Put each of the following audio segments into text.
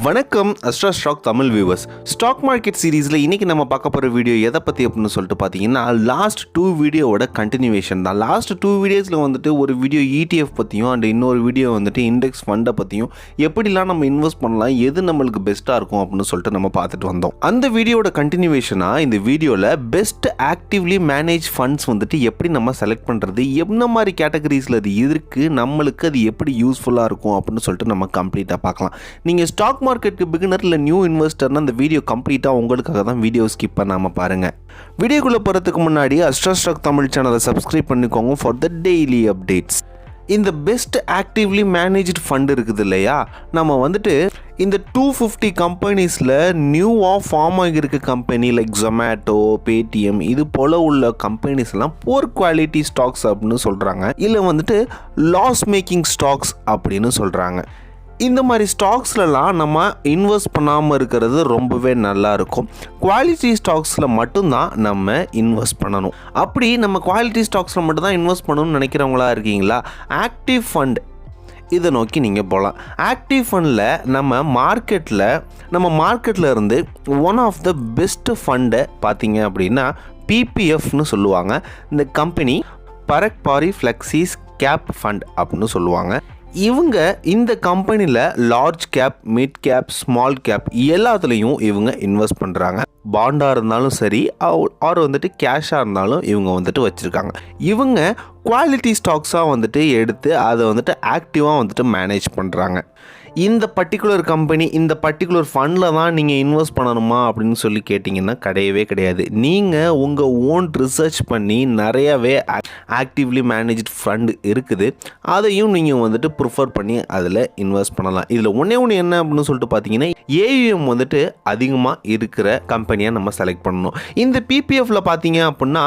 வணக்கம் AstraStockTamil viewers. Stock market சீரீஸில் இன்றைக்கி நம்ம பார்க்க போகிற வீடியோ எதை பற்றி அப்படின்னு சொல்லிட்டு பார்த்தீங்கன்னா லாஸ்ட் 2 வீடியோவோட கண்டினியூவேஷன் தான். லாஸ்ட் 2 வீடியோஸில் வந்துட்டு ஒரு வீடியோ ETF பற்றியும் அண்ட் இன்னொரு வீடியோ வந்துட்டு இண்டெக்ஸ் ஃபண்டை பற்றியும் எப்படிலாம் நம்ம இன்வெஸ்ட் பண்ணலாம், எது நம்மளுக்கு பெஸ்ட்டாக இருக்கும் அப்படின்னு சொல்லிட்டு நம்ம பார்த்துட்டு வந்தோம். அந்த வீடியோட கண்டினியூவேஷனாக இந்த வீடியோவில் பெஸ்ட் ஆக்டிவ்லி மேனேஜ் ஃபண்ட்ஸ் வந்துட்டு எப்படி நம்ம செலக்ட் பண்ணுறது, என்ன மாதிரி கேட்டகரிஸில் அது இருக்குது, நம்மளுக்கு அது எப்படி யூஸ்ஃபுல்லாக இருக்கும் அப்படின்னு சொல்லிட்டு நம்ம கம்ப்ளீட்டாக பார்க்கலாம். நீங்கள் ஸ்டாக் மார்க்கெட்டுக்கு பிகினர் இல்லை நியூ இன்வெஸ்டர்னா அந்த வீடியோ கம்ப்ளீட்டாக உங்களுக்காக தான். வீடியோ ஸ்கிப் பண்ணாமல் பாருங்கள். வீடியோக்குள்ளே போகிறதுக்கு முன்னாடி AstraStockTamil சேனலை சப்ஸ்கிரைப் பண்ணிக்கோங்க ஃபார் த டெய்லி அப்டேட்ஸ். இந்த பெஸ்ட் ஆக்டிவ்லி மேனேஜ்டு ஃபண்ட் இருக்குது இல்லையா, நம்ம வந்துட்டு இந்த 250 கம்பெனிஸில் நியூவாக ஃபார்ம் ஆகியிருக்க கம்பெனி லைக் ஜொமேட்டோ, பேடிஎம் இது போல் உள்ள கம்பெனிஸ்லாம் புவர் குவாலிட்டி ஸ்டாக்ஸ் அப்படின்னு சொல்கிறாங்க, இல்லை வந்துட்டு லாஸ் மேக்கிங் ஸ்டாக்ஸ் அப்படின்னு சொல்கிறாங்க. இந்த மாதிரி ஸ்டாக்ஸ்லலாம் நம்ம இன்வெஸ்ட் பண்ணாமல் இருக்கிறது ரொம்பவே நல்லாயிருக்கும். குவாலிட்டி ஸ்டாக்ஸில் மட்டும்தான் நம்ம இன்வெஸ்ட் பண்ணணும். அப்படி நம்ம குவாலிட்டி ஸ்டாக்ஸில் மட்டும்தான் இன்வெஸ்ட் பண்ணணும்னு நினைக்கிறவங்களா இருக்கீங்களா, ஆக்டிவ் ஃபண்ட் இதை நோக்கி நீங்கள் போகலாம். ஆக்டிவ் ஃபண்டில் நம்ம மார்க்கெட்டில் இருந்து ஒன் ஆஃப் த பெஸ்ட் ஃபண்டை பார்த்தீங்க அப்படின்னா பிபிஎஃப்னு சொல்லுவாங்க. இந்த கம்பெனி பரக்பாரி ஃப்ளெக்ஸிஸ் கேப் ஃபண்ட் அப்படின்னு சொல்லுவாங்க. இவங்க இந்த கம்பெனியில் large cap, mid cap, small cap எல்லாத்துலேயும் இவங்க இன்வெஸ்ட் பண்ணுறாங்க. பாண்டாக இருந்தாலும் சரி ஆர் வந்துட்டு கேஷாக இருந்தாலும் இவங்க வந்துட்டு வச்சுருக்காங்க. இவங்க குவாலிட்டி ஸ்டாக்ஸாக வந்துட்டு எடுத்து அதை வந்துட்டு ஆக்டிவாக வந்துட்டு மேனேஜ் பண்ணுறாங்க. இந்த பர்டிகுலர் கம்பெனி, இந்த பர்டிகுலர் ஃபண்டில் தான் நீங்கள் இன்வெஸ்ட் பண்ணணுமா அப்படின்னு சொல்லி கேட்டிங்கன்னா கிடையவே கிடையாது. நீங்கள் உங்கள் ஓன் ரிசர்ச் பண்ணி நிறையாவே ஆக்டிவ்லி மேனேஜ்டு ஃபண்ட் இருக்குது, அதையும் நீங்கள் வந்துட்டு ப்ரிஃபர் பண்ணி அதில் இன்வெஸ்ட் பண்ணலாம். இதில் ஒன்று என்ன அப்படின்னு சொல்லிட்டு பார்த்தீங்கன்னா ஏயுஎம் வந்துட்டு அதிகமாக இருக்கிற கம்பெனியாக நம்ம செலக்ட் பண்ணணும். இந்த பிபிஎஃப்பில் பார்த்தீங்க அப்படின்னா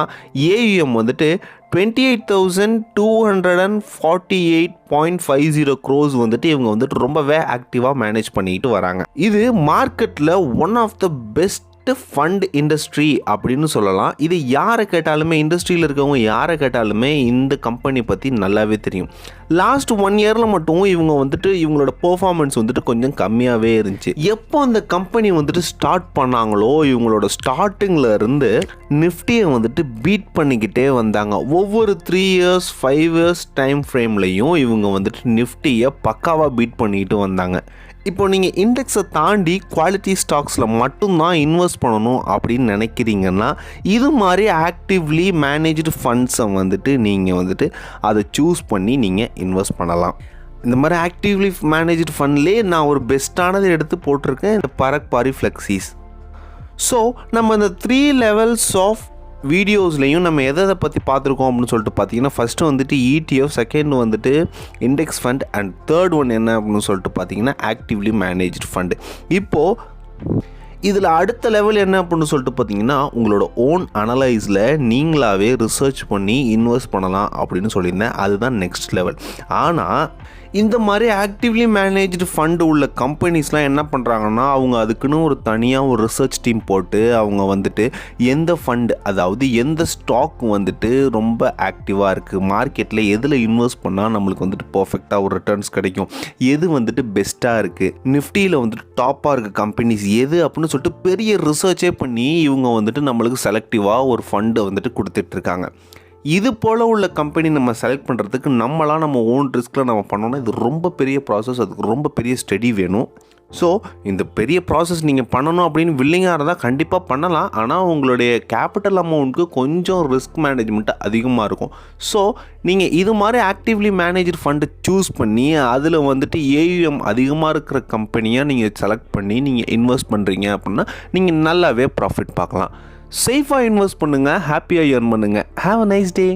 ஏயுஎம் வந்துட்டு 28,248.50 crores வந்துட்டு இவங்க வந்துட்டு ரொம்பவே ஆக்டிவாக மேனேஜ் பண்ணிட்டு வராங்க. இது மார்க்கெட்டில் one of the best fund industry அப்படின்னு சொல்லலாம். இது யாரை கேட்டாலுமே, இண்டஸ்ட்ரியில் இருக்கவங்க யாரை கேட்டாலுமே இந்த கம்பெனி பற்றி நல்லாவே தெரியும். லாஸ்ட் 1 இயரில் மட்டும் இவங்க வந்துட்டு இவங்களோட பெர்ஃபார்மன்ஸ் வந்துட்டு கொஞ்சம் கம்மியாகவே இருந்துச்சு. எப்போ அந்த கம்பெனி வந்துட்டு ஸ்டார்ட் பண்ணாங்களோ இவங்களோட ஸ்டார்டிங்கில் இருந்து நிஃப்டியை வந்துட்டு பீட் பண்ணிக்கிட்டே வந்தாங்க. ஒவ்வொரு 3 years 5 years டைம் ஃப்ரேம்லையும் இவங்க வந்துட்டு நிஃப்டியை பக்காவாக பீட் பண்ணிக்கிட்டு வந்தாங்க. இப்போ நீங்கள் இண்டெக்ஸை தாண்டி குவாலிட்டி ஸ்டாக்ஸில் மட்டும்தான் இன்வெஸ்ட் பண்ணணும் அப்படின்னு நினைக்கிறீங்கன்னா இது மாதிரி ஆக்டிவ்லி மேனேஜ்டு ஃபண்ட்ஸை வந்துட்டு நீங்கள் வந்துட்டு அதை சூஸ் பண்ணி நீங்கள் இன்வெஸ்ட் பண்ணலாம். இந்த மாதிரி ஆக்டிவ்லி மேனேஜ்டு ஃபண்ட்லேயே நான் ஒரு பெஸ்ட்டானதை எடுத்து போட்டிருக்கேன், இந்த பரக்பாரி ஃப்ளெக்ஸிஸ். ஸோ நம்ம இந்த 3 levels ஆஃப் வீடியோஸ்லையும் நம்ம எதை பற்றி பார்த்துருக்கோம் அப்படின்னு சொல்லிட்டு பார்த்தீங்கன்னா ஃபஸ்ட்டு வந்துட்டு ETF, செகண்ட் வந்துட்டு index fund and third one என்ன அப்படின்னு சொல்லிட்டு பார்த்தீங்கன்னா ஆக்டிவ்லி மேனேஜ்டு ஃபண்டு. இப்போது இதில் அடுத்த லெவல் என்ன அப்படின்னு சொல்லிட்டு பார்த்தீங்கன்னா உங்களோட ஓன் அனலைஸில் நீங்களாகவே ரிசர்ச் பண்ணி இன்வெஸ்ட் பண்ணலாம் அப்படின்னு சொல்லியிருந்தேன். அதுதான் நெக்ஸ்ட் லெவல். ஆனால் இந்த மாதிரி ஆக்டிவ்லி மேனேஜ்டு ஃபண்டு உள்ள கம்பெனிஸ்லாம் என்ன பண்ணுறாங்கன்னா அவங்க அதுக்குன்னு ஒரு தனியாக ஒரு ரிசர்ச் டீம் போட்டு அவங்க வந்துட்டு எந்த ஃபண்டு, அதாவது எந்த ஸ்டாக் வந்துட்டு ரொம்ப ஆக்டிவாக இருக்குது, மார்க்கெட்டில் எதில் இன்வெஸ்ட் பண்ணால் நம்மளுக்கு வந்துட்டு பர்ஃபெக்டாக ஒரு ரிட்டர்ன்ஸ் கிடைக்கும், எது வந்துட்டு பெஸ்ட்டாக இருக்குது, நிஃப்டியில் வந்துட்டு டாப்பாக இருக்க கம்பெனிஸ் எது அப்படின்னு சொல்லிட்டு பெரிய ரிசர்ச்சே பண்ணி இவங்க வந்துட்டு நம்மளுக்கு செலக்டிவாக ஒரு ஃபண்டை வந்துட்டு கொடுத்துட்ருக்காங்க. இது போல் உள்ள கம்பெனி நம்ம செலக்ட் பண்ணுறதுக்கு நம்ம ஓன் ரிஸ்கில் நம்ம பண்ணோன்னா இது ரொம்ப பெரிய ப்ராசஸ், அதுக்கு ரொம்ப பெரிய ஸ்டடி வேணும். ஸோ இந்த பெரிய ப்ராசஸ் நீங்கள் பண்ணணும் அப்படின்னு வில்லிங்காக இருந்தால் கண்டிப்பாக பண்ணலாம். ஆனால் உங்களுடைய கேபிட்டல் அமௌண்ட்டுக்கு கொஞ்சம் ரிஸ்க் மேனேஜ்மெண்ட்டு அதிகமாக இருக்கும். ஸோ நீங்கள் இது மாதிரி ஆக்டிவ்லி மேனேஜ்டு ஃபண்டு சூஸ் பண்ணி அதில் வந்துட்டு ஏயுஎம் அதிகமாக இருக்கிற கம்பெனியாக நீங்கள் செலக்ட் பண்ணி நீங்கள் இன்வெஸ்ட் பண்ணுறீங்க அப்படின்னா நீங்கள் நல்லாவே ப்ராஃபிட் பார்க்கலாம். சேஃபாக இன்வெஸ்ட் பண்ணுங்கள், ஹாப்பியாக ஏர்ன் பண்ணுங்கள். Have a nice day.